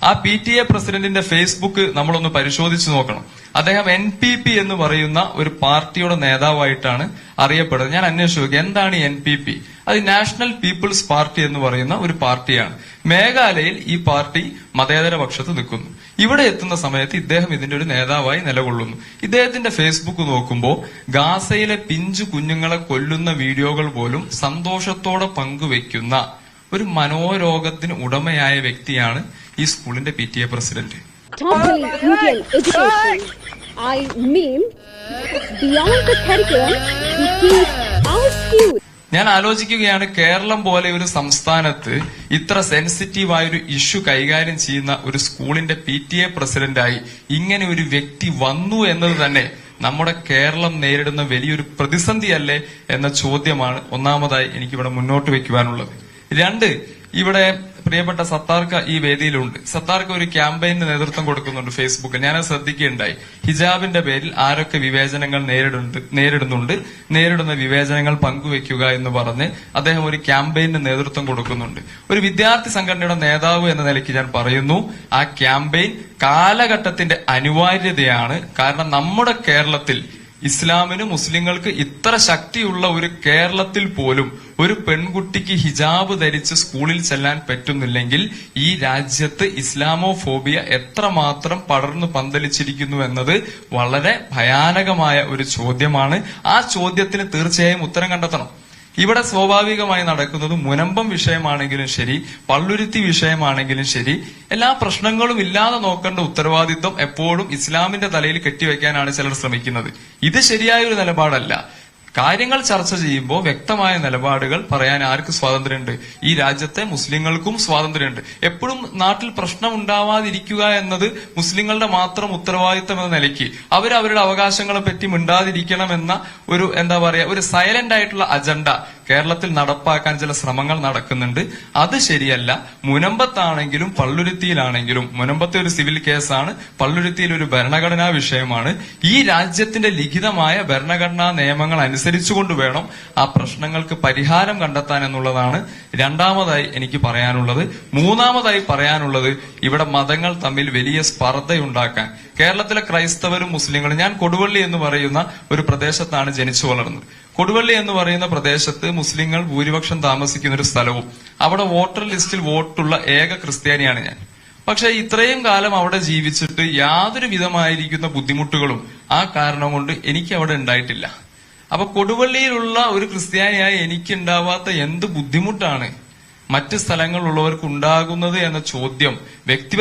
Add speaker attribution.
Speaker 1: ആ PTA പ്രസിഡന്റിന്റെ Facebook നമ്മളൊന്ന് പരിശോധിച്ചു നോക്കണം. അദ്ദേഹം NPP എന്ന് പറയുന്ന ഒരു പാർട്ടിയുടെ നേതാവായിട്ടാണ് അറിയപ്പെടുന്നത്. ഞാൻ അന്വേഷിച്ചു നോക്കി എന്താണ് ഈ NPP. അത് നാഷണൽ പീപ്പിൾസ് പാർട്ടി എന്ന് പറയുന്ന ഒരു പാർട്ടിയാണ്. മേഘാലയയിൽ ഈ പാർട്ടി മതേതര പക്ഷത്ത് നിൽക്കുന്നു. ഇവിടെ എത്തുന്ന സമയത്ത് ഇദ്ദേഹം ഇതിന്റെ ഒരു നേതാവായി നിലകൊള്ളുന്നു. ഇദ്ദേഹത്തിന്റെ ഫേസ്ബുക്ക് നോക്കുമ്പോൾ ഗാസയിലെ പിഞ്ചു കുഞ്ഞുങ്ങളെ കൊല്ലുന്ന വീഡിയോകൾ പോലും സന്തോഷത്തോടെ പങ്കുവെക്കുന്ന ഒരു മനോരോഗത്തിന് ഉടമയായ വ്യക്തിയാണ് ഈ സ്കൂളിന്റെ PTA president.
Speaker 2: Totally brutal education. I mean, beyond the curriculum, we teach our youth.
Speaker 1: ഞാൻ ആലോചിക്കുകയാണ്, കേരളം പോലെ ഒരു സംസ്ഥാനത്ത് ഇത്ര സെൻസിറ്റീവായ ഒരു ഇഷ്യൂ കൈകാര്യം ചെയ്യുന്ന ഒരു സ്കൂളിന്റെ PTA പ്രസിഡന്റായി ഇങ്ങനെ ഒരു വ്യക്തി വന്നു എന്നത് തന്നെ നമ്മുടെ കേരളം നേരിടുന്ന വലിയൊരു പ്രതിസന്ധിയല്ലേ എന്ന ചോദ്യമാണ് ഒന്നാമതായി എനിക്കിവിടെ മുന്നോട്ട് വെക്കുവാനുള്ളത്. രണ്ട്, ഇവിടെ പ്രിയപ്പെട്ട സത്താർക്ക് ഈ വേദിയിലുണ്ട്. സത്താർക്ക് ഒരു ക്യാമ്പയിന് നേതൃത്വം കൊടുക്കുന്നുണ്ട് ഫേസ്ബുക്കിൽ. ഞാനത് ശ്രദ്ധിക്കുകയുണ്ടായി. ഹിജാബിന്റെ പേരിൽ ആരൊക്കെ വിവേചനങ്ങൾ നേരിടുന്ന വിവേചനങ്ങൾ പങ്കുവെക്കുക എന്ന് പറഞ്ഞ് അദ്ദേഹം ഒരു ക്യാമ്പയിന് നേതൃത്വം കൊടുക്കുന്നുണ്ട്. ഒരു വിദ്യാർത്ഥി സംഘടനയുടെ നേതാവ് എന്ന നിലയ്ക്ക് ഞാൻ പറയുന്നു, ആ ക്യാമ്പയിൻ കാലഘട്ടത്തിന്റെ അനിവാര്യതയാണ്. കാരണം നമ്മുടെ കേരളത്തിൽ ഇസ്ലാമിന് മുസ്ലിങ്ങൾക്ക് ഇത്ര ശക്തിയുള്ള ഒരു കേരളത്തിൽ പോലും ഒരു പെൺകുട്ടിക്ക് ഹിജാബ് ധരിച്ച് സ്കൂളിൽ ചെല്ലാൻ പറ്റുന്നില്ലെങ്കിൽ ഈ രാജ്യത്ത് ഇസ്ലാമോഫോബിയ എത്രമാത്രം പടർന്നു പന്തലിച്ചിരിക്കുന്നു എന്നത് വളരെ ഭയാനകമായ ഒരു ചോദ്യമാണ്. ആ ചോദ്യത്തിന് തീർച്ചയായും ഉത്തരം കണ്ടെത്തണം. ഇവിടെ സ്വാഭാവികമായി നടക്കുന്നത് മുനമ്പം വിഷയമാണെങ്കിലും ശരി, പള്ളുരുത്തി വിഷയമാണെങ്കിലും ശരി, എല്ലാ പ്രശ്നങ്ങളും ഇല്ലാതെ നോക്കേണ്ട ഉത്തരവാദിത്വം എപ്പോഴും ഇസ്ലാമിന്റെ തലയിൽ കെട്ടിവെക്കാനാണ് ചിലർ ശ്രമിക്കുന്നത്. ഇത് ശരിയായ ഒരു നിലപാടല്ല. കാര്യങ്ങൾ ചർച്ച ചെയ്യുമ്പോൾ വ്യക്തമായ നിലപാടുകൾ പറയാൻ ആർക്ക് സ്വാതന്ത്ര്യമുണ്ട്? ഈ രാജ്യത്തെ മുസ്ലിങ്ങൾക്കും സ്വാതന്ത്ര്യമുണ്ട്. എപ്പോഴും നാട്ടിൽ പ്രശ്നം ഉണ്ടാവാതിരിക്കുക എന്നത് മുസ്ലിങ്ങളുടെ മാത്രം ഉത്തരവാദിത്തം എന്ന നിലയ്ക്ക് അവരവരുടെ അവകാശങ്ങളെ പറ്റി മിണ്ടാതിരിക്കണമെന്ന ഒരു ഒരു സൈലന്റ് ആയിട്ടുള്ള അജണ്ട കേരളത്തിൽ നടപ്പാക്കാൻ ചില ശ്രമങ്ങൾ നടക്കുന്നുണ്ട്. അത് ശരിയല്ല. മുനമ്പത്താണെങ്കിലും പള്ളുരുത്തിയിലാണെങ്കിലും, മുനമ്പത്തെ ഒരു സിവിൽ കേസാണ്, പള്ളുരുത്തിയിൽ ഒരു ഭരണഘടനാ വിഷയമാണ്. ഈ രാജ്യത്തിന്റെ ലിഖിതമായ ഭരണഘടനാ നിയമങ്ങൾ അനുസരിച്ചുകൊണ്ട് വേണം ആ പ്രശ്നങ്ങൾക്ക് പരിഹാരം കണ്ടെത്താൻ എന്നുള്ളതാണ് രണ്ടാമതായി എനിക്ക് പറയാനുള്ളത്. മൂന്നാമതായി പറയാനുള്ളത്, ഇവിടെ മതങ്ങൾ തമ്മിൽ വലിയ സ്പർദ്ധയുണ്ടാക്കാൻ കേരളത്തിലെ ക്രൈസ്തവരും മുസ്ലിങ്ങളും, ഞാൻ കൊടുവള്ളി എന്ന് പറയുന്ന ഒരു പ്രദേശത്താണ് ജനിച്ചു വളർന്നത്. കൊടുവള്ളി എന്ന് പറയുന്ന പ്രദേശത്ത് മുസ്ലിങ്ങൾ ഭൂരിപക്ഷം താമസിക്കുന്ന ഒരു സ്ഥലവും അവിടെ വോട്ടർ ലിസ്റ്റിൽ വോട്ടുള്ള ഏക ക്രിസ്ത്യാനിയാണ് ഞാൻ. പക്ഷെ ഇത്രയും കാലം അവിടെ ജീവിച്ചിട്ട് യാതൊരു വിധമായിരിക്കുന്ന ബുദ്ധിമുട്ടുകളും ആ കാരണം കൊണ്ട് എനിക്ക് അവിടെ ഉണ്ടായിട്ടില്ല. അപ്പൊ കൊടുവള്ളിയിലുള്ള ഒരു ക്രിസ്ത്യാനിയായി എനിക്കുണ്ടാവാത്ത എന്ത് ബുദ്ധിമുട്ടാണ് മറ്റ് സ്ഥലങ്ങളിലുള്ളവർക്ക് ഉണ്ടാകുന്നത് എന്ന ചോദ്യം വ്യക്തി